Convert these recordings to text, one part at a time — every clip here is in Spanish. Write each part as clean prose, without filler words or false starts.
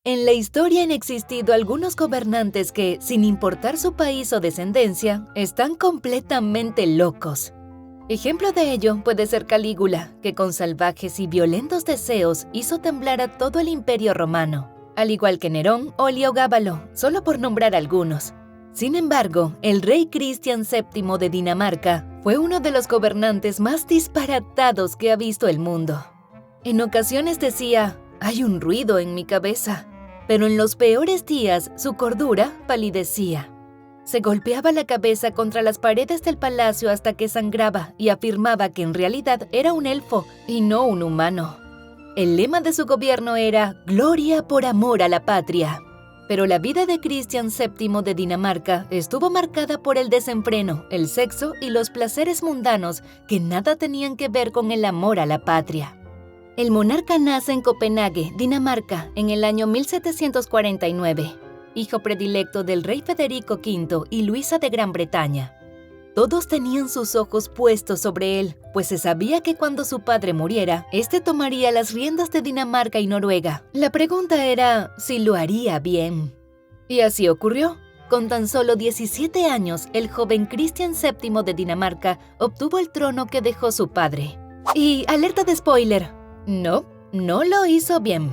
En la historia han existido algunos gobernantes que, sin importar su país o descendencia, están completamente locos. Ejemplo de ello puede ser Calígula, que con salvajes y violentos deseos hizo temblar a todo el Imperio Romano, al igual que Nerón o Heliogábalo, solo por nombrar algunos. Sin embargo, el rey Cristian VII de Dinamarca fue uno de los gobernantes más disparatados que ha visto el mundo. En ocasiones decía, «Hay un ruido en mi cabeza», pero en los peores días su cordura palidecía. Se golpeaba la cabeza contra las paredes del palacio hasta que sangraba y afirmaba que en realidad era un elfo y no un humano. El lema de su gobierno era «Gloria por amor a la patria». Pero la vida de Cristian VII de Dinamarca estuvo marcada por el desenfreno, el sexo y los placeres mundanos que nada tenían que ver con el amor a la patria. El monarca nace en Copenhague, Dinamarca, en el año 1749, hijo predilecto del rey Federico V y Luisa de Gran Bretaña. Todos tenían sus ojos puestos sobre él, pues se sabía que cuando su padre muriera, este tomaría las riendas de Dinamarca y Noruega. La pregunta era si lo haría bien. Y así ocurrió. Con tan solo 17 años, el joven Cristian VII de Dinamarca obtuvo el trono que dejó su padre. Y alerta de spoiler, no lo hizo bien.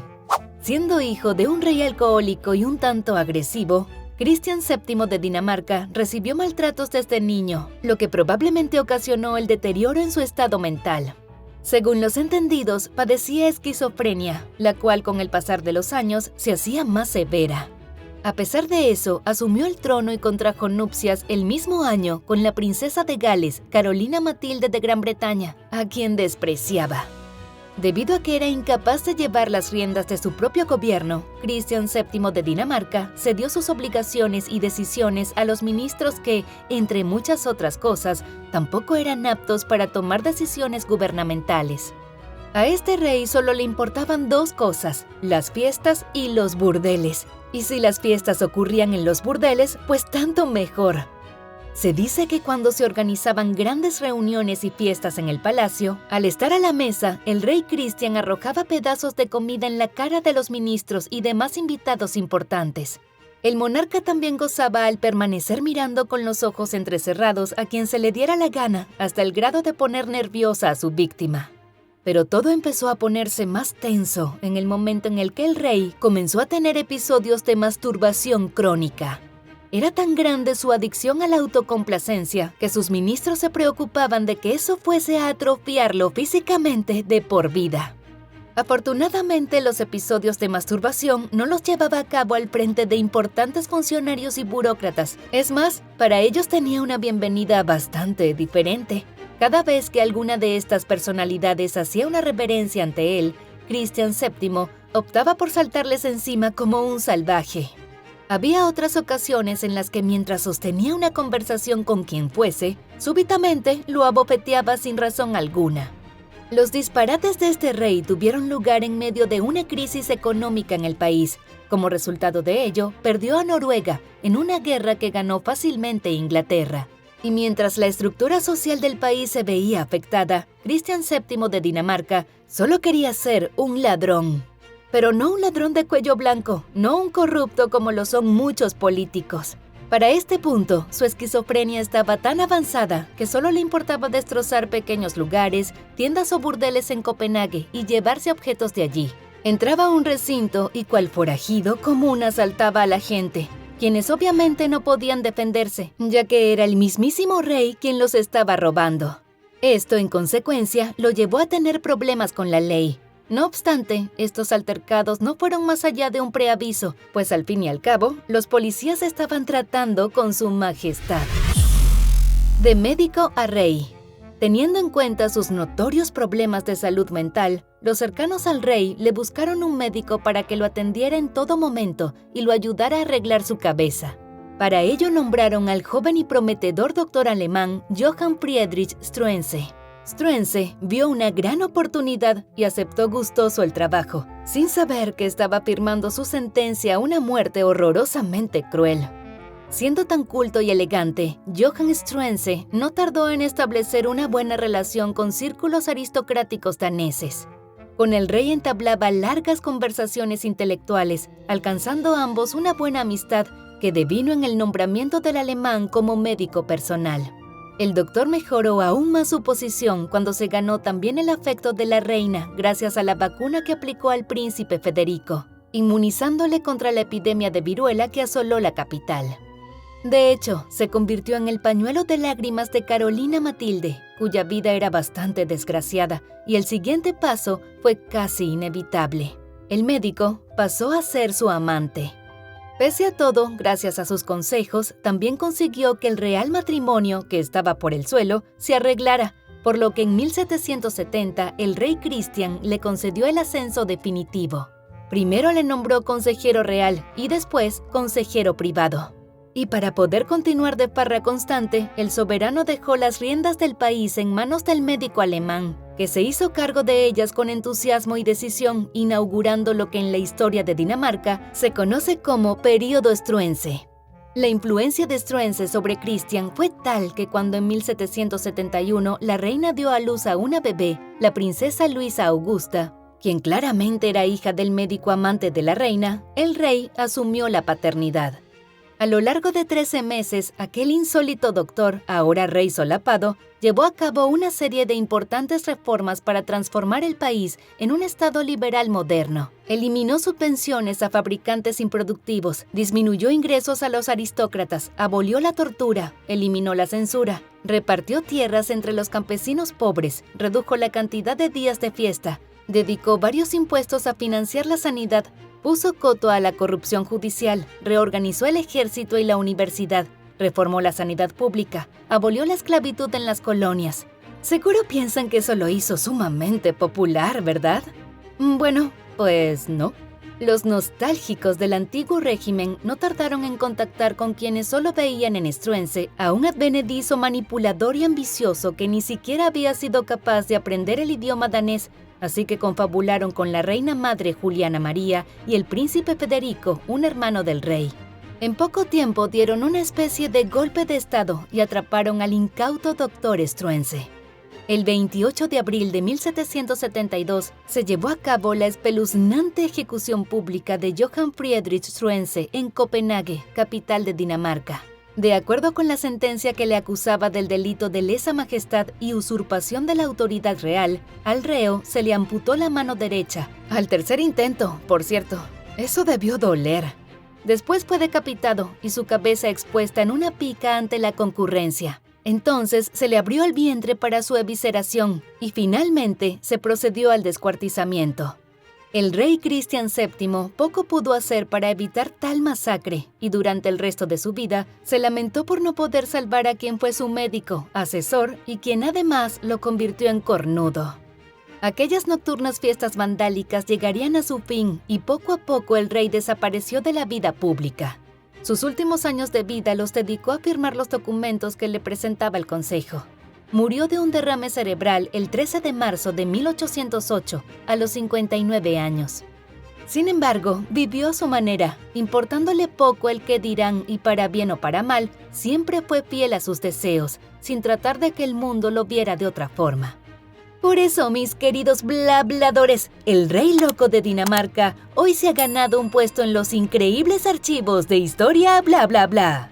Siendo hijo de un rey alcohólico y un tanto agresivo, Cristian VII de Dinamarca recibió maltratos desde niño, lo que probablemente ocasionó el deterioro en su estado mental. Según los entendidos, padecía esquizofrenia, la cual con el pasar de los años se hacía más severa. A pesar de eso, asumió el trono y contrajo nupcias el mismo año con la princesa de Gales, Carolina Matilde de Gran Bretaña, a quien despreciaba. Debido a que era incapaz de llevar las riendas de su propio gobierno, Cristian VII de Dinamarca cedió sus obligaciones y decisiones a los ministros que, entre muchas otras cosas, tampoco eran aptos para tomar decisiones gubernamentales. A este rey solo le importaban dos cosas, las fiestas y los burdeles. Y si las fiestas ocurrían en los burdeles, pues tanto mejor. Se dice que cuando se organizaban grandes reuniones y fiestas en el palacio, al estar a la mesa, el rey Cristian arrojaba pedazos de comida en la cara de los ministros y demás invitados importantes. El monarca también gozaba al permanecer mirando con los ojos entrecerrados a quien se le diera la gana, hasta el grado de poner nerviosa a su víctima. Pero todo empezó a ponerse más tenso en el momento en el que el rey comenzó a tener episodios de masturbación crónica. Era tan grande su adicción a la autocomplacencia que sus ministros se preocupaban de que eso fuese a atrofiarlo físicamente de por vida. Afortunadamente, los episodios de masturbación no los llevaba a cabo al frente de importantes funcionarios y burócratas. Es más, para ellos tenía una bienvenida bastante diferente. Cada vez que alguna de estas personalidades hacía una reverencia ante él, Cristian VII optaba por saltarles encima como un salvaje. Había otras ocasiones en las que mientras sostenía una conversación con quien fuese, súbitamente lo abofeteaba sin razón alguna. Los disparates de este rey tuvieron lugar en medio de una crisis económica en el país. Como resultado de ello, perdió a Noruega en una guerra que ganó fácilmente Inglaterra. Y mientras la estructura social del país se veía afectada, Cristian VII de Dinamarca solo quería ser un ladrón. Pero no un ladrón de cuello blanco, no un corrupto como lo son muchos políticos. Para este punto, su esquizofrenia estaba tan avanzada que solo le importaba destrozar pequeños lugares, tiendas o burdeles en Copenhague y llevarse objetos de allí. Entraba a un recinto y cual forajido común asaltaba a la gente, quienes obviamente no podían defenderse, ya que era el mismísimo rey quien los estaba robando. Esto, en consecuencia, lo llevó a tener problemas con la ley. No obstante, estos altercados no fueron más allá de un preaviso, pues al fin y al cabo, los policías estaban tratando con su majestad. De médico a rey. Teniendo en cuenta sus notorios problemas de salud mental, los cercanos al rey le buscaron un médico para que lo atendiera en todo momento y lo ayudara a arreglar su cabeza. Para ello nombraron al joven y prometedor doctor alemán Johann Friedrich Struensee. Struensee vio una gran oportunidad y aceptó gustoso el trabajo, sin saber que estaba firmando su sentencia a una muerte horrorosamente cruel. Siendo tan culto y elegante, Johann Struensee no tardó en establecer una buena relación con círculos aristocráticos daneses. Con el rey entablaba largas conversaciones intelectuales, alcanzando ambos una buena amistad que devino en el nombramiento del alemán como médico personal. El doctor mejoró aún más su posición cuando se ganó también el afecto de la reina gracias a la vacuna que aplicó al príncipe Federico, inmunizándole contra la epidemia de viruela que asoló la capital. De hecho, se convirtió en el pañuelo de lágrimas de Carolina Matilde, cuya vida era bastante desgraciada, y el siguiente paso fue casi inevitable. El médico pasó a ser su amante. Pese a todo, gracias a sus consejos, también consiguió que el real matrimonio, que estaba por el suelo, se arreglara, por lo que en 1770 el rey Cristian le concedió el ascenso definitivo. Primero le nombró consejero real y después consejero privado. Y para poder continuar de farra constante, el soberano dejó las riendas del país en manos del médico alemán, que se hizo cargo de ellas con entusiasmo y decisión, inaugurando lo que en la historia de Dinamarca se conoce como Período Struensee. La influencia de Struensee sobre Cristian fue tal que cuando en 1771 la reina dio a luz a una bebé, la princesa Luisa Augusta, quien claramente era hija del médico amante de la reina, el rey asumió la paternidad. A lo largo de 13 meses, aquel insólito doctor, ahora rey solapado, llevó a cabo una serie de importantes reformas para transformar el país en un estado liberal moderno. Eliminó subvenciones a fabricantes improductivos, disminuyó ingresos a los aristócratas, abolió la tortura, eliminó la censura, repartió tierras entre los campesinos pobres, redujo la cantidad de días de fiesta, dedicó varios impuestos a financiar la sanidad, puso coto a la corrupción judicial, reorganizó el ejército y la universidad, reformó la sanidad pública, abolió la esclavitud en las colonias. Seguro piensan que eso lo hizo sumamente popular, ¿verdad? Bueno, pues no. Los nostálgicos del antiguo régimen no tardaron en contactar con quienes solo veían en Struensee a un advenedizo manipulador y ambicioso que ni siquiera había sido capaz de aprender el idioma danés, así que confabularon con la reina madre Juliana María y el príncipe Federico, un hermano del rey. En poco tiempo dieron una especie de golpe de estado y atraparon al incauto doctor Struensee. El 28 de abril de 1772 se llevó a cabo la espeluznante ejecución pública de Johann Friedrich Struensee en Copenhague, capital de Dinamarca. De acuerdo con la sentencia que le acusaba del delito de lesa majestad y usurpación de la autoridad real, al reo se le amputó la mano derecha. Al tercer intento, por cierto. Eso debió doler. Después fue decapitado y su cabeza expuesta en una pica ante la concurrencia. Entonces se le abrió el vientre para su evisceración y finalmente se procedió al descuartizamiento. El rey Cristian VII poco pudo hacer para evitar tal masacre y durante el resto de su vida se lamentó por no poder salvar a quien fue su médico, asesor y quien además lo convirtió en cornudo. Aquellas nocturnas fiestas vandálicas llegarían a su fin y poco a poco el rey desapareció de la vida pública. Sus últimos años de vida los dedicó a firmar los documentos que le presentaba el consejo. Murió de un derrame cerebral el 13 de marzo de 1808, a los 59 años. Sin embargo, vivió a su manera, importándole poco el qué dirán y para bien o para mal, siempre fue fiel a sus deseos, sin tratar de que el mundo lo viera de otra forma. Por eso, mis queridos blabladores, el rey loco de Dinamarca hoy se ha ganado un puesto en los increíbles archivos de Historia Bla Bla Bla.